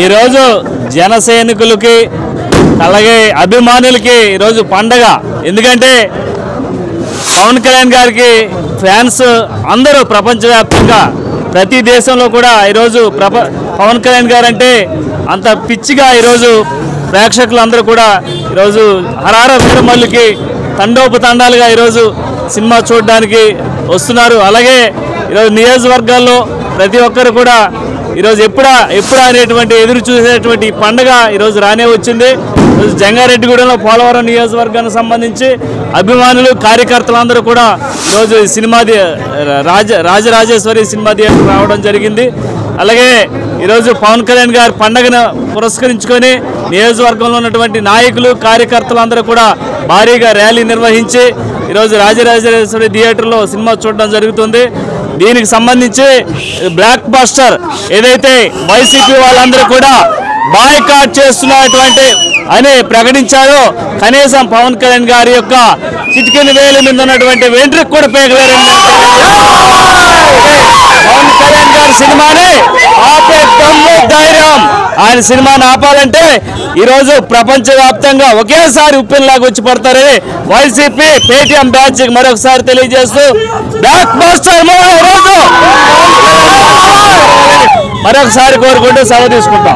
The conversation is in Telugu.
ఈ రోజు జన సైనికులకి అలాగే అభిమానులకి ఈ రోజు పండగ. ఎందుకంటే పవన్ కళ్యాణ్ గారికి ఫ్యాన్స్ అందరూ ప్రపంచవ్యాప్తంగా ప్రతి దేశంలో కూడా ఈ రోజు పవన్ కళ్యాణ్ గారు అంటే అంత పిచ్చిగా ఈ రోజు ప్రేక్షకులందరూ కూడా ఈ రోజు హరహర వీరమల్లుకి తండోపతండాలుగా ఈ రోజు సినిమా చూడడానికి వస్తున్నారు. అలాగే ఈ రోజు నియోజకవర్గాల్లో ప్రతి ఒక్కరు కూడా ఈరోజు ఎప్పుడా అనేటువంటి ఎదురు చూసేటువంటి పండుగ ఈరోజు రానే వచ్చింది. ఈరోజు జంగారెడ్డిగూడెంలో పోలవరం నియోజకవర్గానికి సంబంధించి అభిమానులు కార్యకర్తలందరూ కూడా ఈరోజు సినిమా రాజరాజేశ్వరి సినిమా థియేటర్ రావడం జరిగింది. అలాగే ఈరోజు పవన్ కళ్యాణ్ గారి పండుగను పురస్కరించుకొని నియోజకవర్గంలో ఉన్నటువంటి నాయకులు కార్యకర్తలందరూ కూడా భారీగా ర్యాలీ నిర్వహించి ఈరోజు రాజరాజేశ్వరి థియేటర్లో సినిమా చూడడం జరుగుతుంది. దీనికి సంబంధించి బ్లాక్ బస్టర్ ఏదైతే వైసీపీ వాళ్ళందరూ కూడా బాయ్కాట్ చేస్తున్నటువంటి అని ప్రకటించారో కనీసం పవన్ కళ్యాణ్ గారి యొక్క చిటికెన వేల మీద ఉన్నటువంటి వెంట్రుకు కూడా పేగలేరు. పవన్ కళ్యాణ్ గారి సినిమాని ఆపే దమ్ము ధైర్యం, ఆయన సినిమాని ఆపాలంటే ఈరోజు ప్రపంచవ్యాప్తంగా ఒకేసారి ఉప్పినలాగా వచ్చి పడతారని వైసీపీ పేటీఎం బ్యాచ్ మరొకసారి తెలియజేస్తూ బ్లాక్ బస్టర్ రోజు మరొకసారి కోరుకుంటూ సెలవు తీసుకుంటాం.